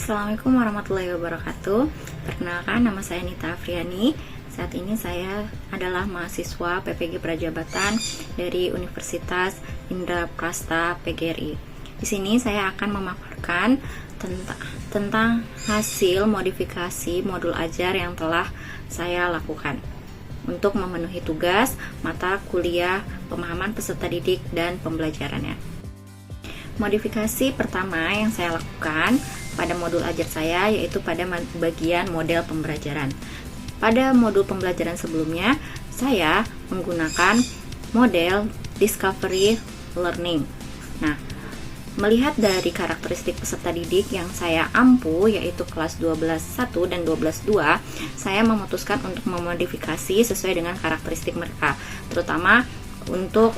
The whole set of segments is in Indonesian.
Assalamualaikum warahmatullahi wabarakatuh. Perkenalkan, nama saya Nita Afriani. Saat ini saya adalah mahasiswa PPG Prajabatan dari Universitas Indraprasta PGRI. Di sini saya akan memaparkan tentang hasil modifikasi modul ajar yang telah saya lakukan untuk memenuhi tugas mata kuliah pemahaman peserta didik dan pembelajarannya. Modifikasi pertama yang saya lakukan pada modul ajar saya yaitu pada bagian model pembelajaran. Pada modul pembelajaran sebelumnya, saya menggunakan model Discovery Learning. Nah, melihat dari karakteristik peserta didik yang saya ampu yaitu kelas 12.1 dan 12.2, saya memutuskan untuk memodifikasi sesuai dengan karakteristik mereka, terutama untuk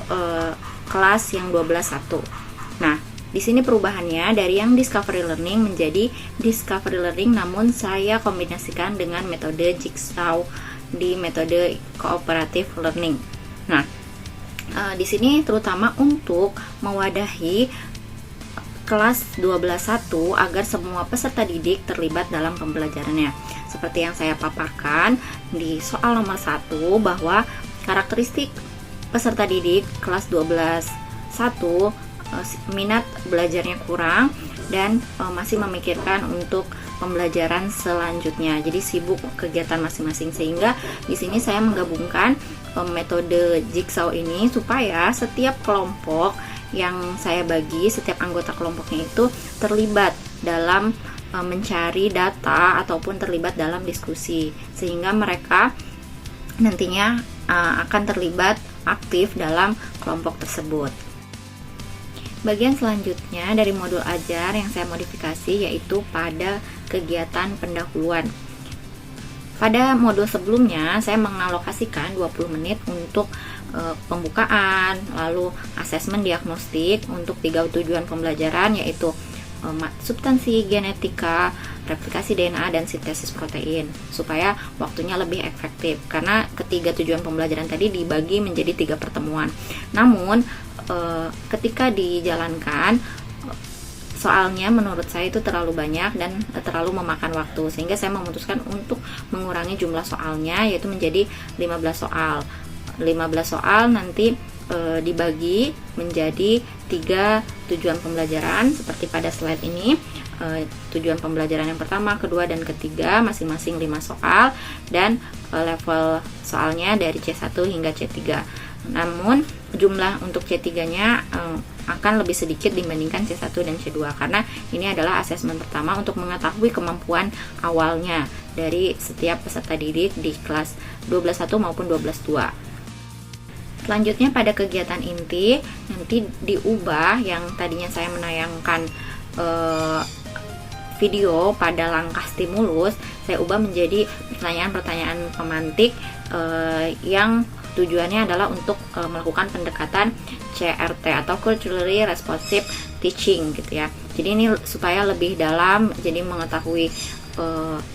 kelas yang 12.1. Nah, di sini perubahannya dari yang Discovery Learning menjadi Discovery Learning, namun saya kombinasikan dengan metode Jigsaw di metode Cooperative Learning. Nah, di sini terutama untuk mewadahi kelas 12.1 agar semua peserta didik terlibat dalam pembelajarannya. Seperti yang saya paparkan di soal nomor 1 bahwa karakteristik peserta didik kelas 12.1 minat belajarnya kurang dan masih memikirkan untuk pembelajaran selanjutnya. Jadi sibuk kegiatan masing-masing, sehingga di sini saya menggabungkan metode Jigsaw ini supaya setiap kelompok yang saya bagi, setiap anggota kelompoknya itu terlibat dalam mencari data ataupun terlibat dalam diskusi, sehingga mereka nantinya akan terlibat aktif dalam kelompok tersebut. Bagian selanjutnya dari modul ajar yang saya modifikasi yaitu pada kegiatan pendahuluan. Pada modul sebelumnya saya mengalokasikan 20 menit untuk pembukaan, lalu asesmen diagnostik untuk 3 tujuan pembelajaran yaitu substansi genetika, replikasi DNA, dan sintesis protein, supaya waktunya lebih efektif karena ketiga tujuan pembelajaran tadi dibagi menjadi 3 pertemuan. Namun ketika dijalankan soalnya menurut saya itu terlalu banyak dan terlalu memakan waktu, sehingga saya memutuskan untuk mengurangi jumlah soalnya yaitu menjadi 15 soal. 15 soal nanti dibagi menjadi 3 tujuan pembelajaran seperti pada slide ini. Tujuan pembelajaran yang pertama, kedua, dan ketiga masing-masing 5 soal, dan level soalnya dari C1 hingga C3. Namun jumlah untuk C3-nya akan lebih sedikit dibandingkan C1 dan C2 karena ini adalah asesmen pertama untuk mengetahui kemampuan awalnya dari setiap peserta didik di kelas 12.1 maupun 12.2. Selanjutnya pada kegiatan inti nanti diubah, yang tadinya saya menayangkan video pada langkah stimulus, saya ubah menjadi pertanyaan-pertanyaan pemantik yang tujuannya adalah untuk melakukan pendekatan CRT atau Culturally Responsive Teaching gitu ya. Jadi ini supaya lebih dalam, jadi mengetahui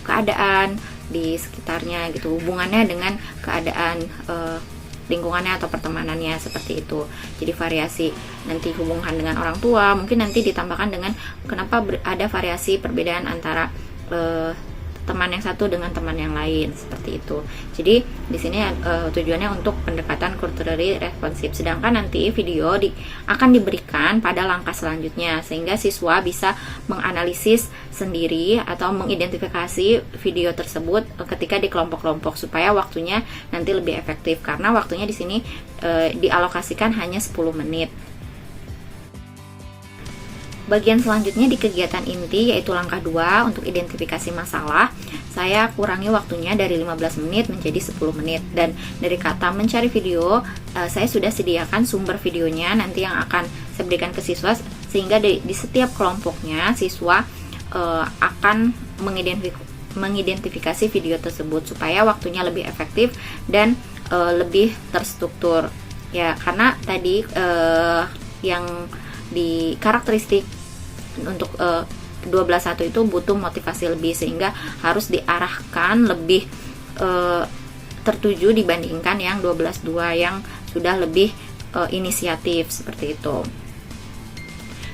keadaan di sekitarnya gitu, hubungannya dengan keadaan lingkungannya atau pertemanannya, seperti itu. Jadi variasi nanti hubungan dengan orang tua, mungkin nanti ditambahkan dengan kenapa ada variasi perbedaan antara teman yang satu dengan teman yang lain, seperti itu. Jadi di sini tujuannya untuk pendekatan culturally responsive. Sedangkan nanti video akan diberikan pada langkah selanjutnya sehingga siswa bisa menganalisis sendiri atau mengidentifikasi video tersebut ketika di kelompok-kelompok supaya waktunya nanti lebih efektif karena waktunya di sini dialokasikan hanya 10 menit. Bagian selanjutnya di kegiatan inti yaitu langkah 2 untuk identifikasi masalah, saya kurangi waktunya dari 15 menit menjadi 10 menit, dan dari kata mencari video saya sudah sediakan sumber videonya nanti yang akan saya berikan ke siswa, sehingga di setiap kelompoknya siswa akan mengidentifikasi video tersebut supaya waktunya lebih efektif dan lebih terstruktur ya, karena tadi yang di karakteristik untuk 12.1 itu butuh motivasi lebih sehingga harus diarahkan lebih tertuju dibandingkan yang 12.2 yang sudah lebih inisiatif seperti itu.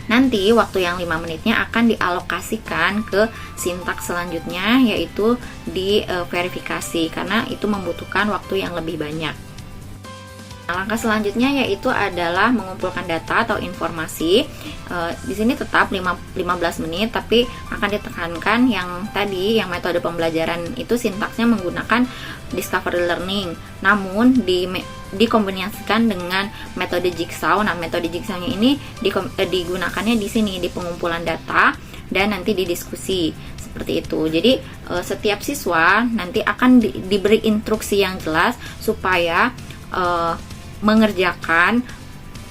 Nanti waktu yang 5 menitnya akan dialokasikan ke sintaks selanjutnya, yaitu di verifikasi, karena itu membutuhkan waktu yang lebih banyak. Nah, langkah selanjutnya yaitu adalah mengumpulkan data atau informasi. Di sini tetap 15 menit, tapi akan ditekankan yang tadi, yang metode pembelajaran itu sintaksnya menggunakan discovery learning, namun dikombinasikan dengan metode jigsaw. Nah, metode jigsawnya ini digunakannya di sini, di pengumpulan data dan nanti di diskusi, seperti itu. Jadi setiap siswa nanti akan diberi instruksi yang jelas supaya mengerjakan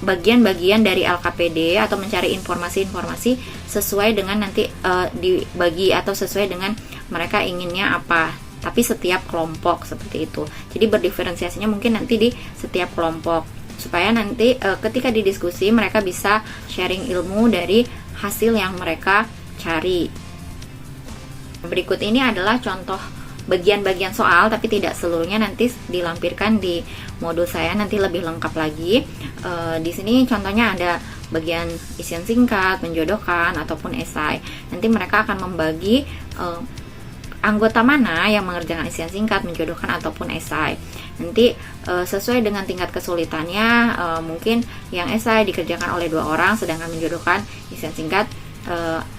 bagian-bagian dari LKPD atau mencari informasi-informasi sesuai dengan nanti dibagi atau sesuai dengan mereka inginnya apa, tapi setiap kelompok, seperti itu. Jadi berdiferensiasinya mungkin nanti di setiap kelompok, supaya nanti ketika didiskusi mereka bisa sharing ilmu dari hasil yang mereka cari. Berikut ini adalah contoh bagian-bagian soal, tapi tidak seluruhnya, nanti dilampirkan di modul saya nanti lebih lengkap lagi. Di sini contohnya ada bagian isian singkat, menjodohkan, ataupun esai. Nanti mereka akan membagi anggota mana yang mengerjakan isian singkat, menjodohkan, ataupun esai. Nanti sesuai dengan tingkat kesulitannya, mungkin yang esai dikerjakan oleh 2 orang, sedangkan menjodohkan, isian singkat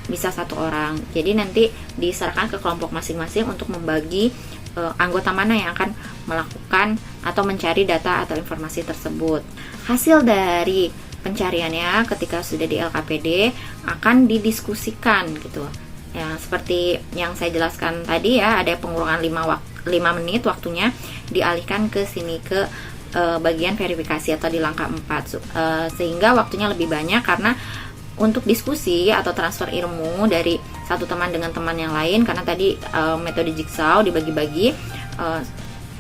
bisa 1 orang. Jadi nanti diserahkan ke kelompok masing-masing untuk membagi anggota mana yang akan melakukan atau mencari data atau informasi tersebut. Hasil dari pencariannya ketika sudah di LKPD akan didiskusikan gitu. Ya, seperti yang saya jelaskan tadi ya, ada pengurangan 5 menit waktunya, dialihkan ke sini, ke bagian verifikasi atau di langkah 4, sehingga waktunya lebih banyak, karena untuk diskusi atau transfer ilmu dari satu teman dengan teman yang lain, karena tadi metode jigsaw dibagi-bagi,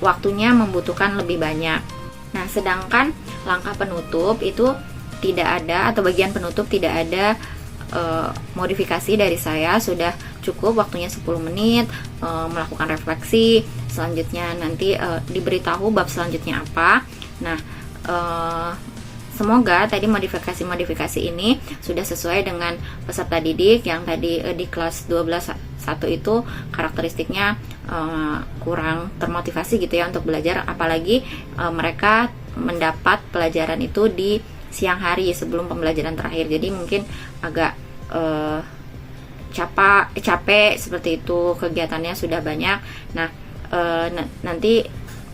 waktunya membutuhkan lebih banyak. Nah, sedangkan langkah penutup itu tidak ada, atau bagian penutup tidak ada modifikasi dari saya, sudah cukup waktunya 10 menit, melakukan refleksi, selanjutnya nanti diberitahu bab selanjutnya apa. Nah, semoga tadi modifikasi ini sudah sesuai dengan peserta didik yang tadi di kelas 12.1 itu karakteristiknya kurang termotivasi gitu ya untuk belajar, apalagi mereka mendapat pelajaran itu di siang hari sebelum pembelajaran terakhir. Jadi mungkin agak capek seperti itu, kegiatannya sudah banyak. Nah, nanti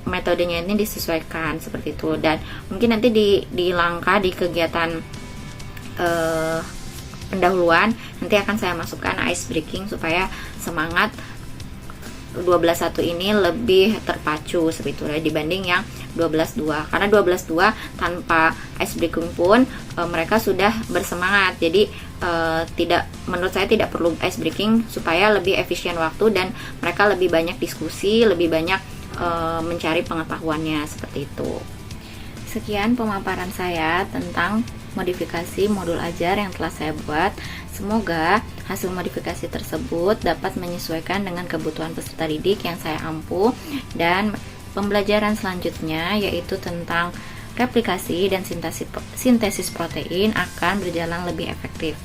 metodenya ini disesuaikan seperti itu, dan mungkin nanti di langkah di kegiatan pendahuluan nanti akan saya masukkan ice breaking supaya semangat 12.1 ini lebih terpacu seperti itu ya, dibanding yang 12.2, karena 12.2 tanpa ice breaking pun mereka sudah bersemangat. Jadi menurut saya tidak perlu ice breaking supaya lebih efisien waktu dan mereka lebih banyak diskusi, lebih banyak mencari pengetahuannya, seperti itu. Sekian pemaparan saya tentang modifikasi modul ajar yang telah saya buat. Semoga hasil modifikasi tersebut dapat menyesuaikan dengan kebutuhan peserta didik yang saya ampu, dan pembelajaran selanjutnya yaitu tentang replikasi dan sintesis protein akan berjalan lebih efektif.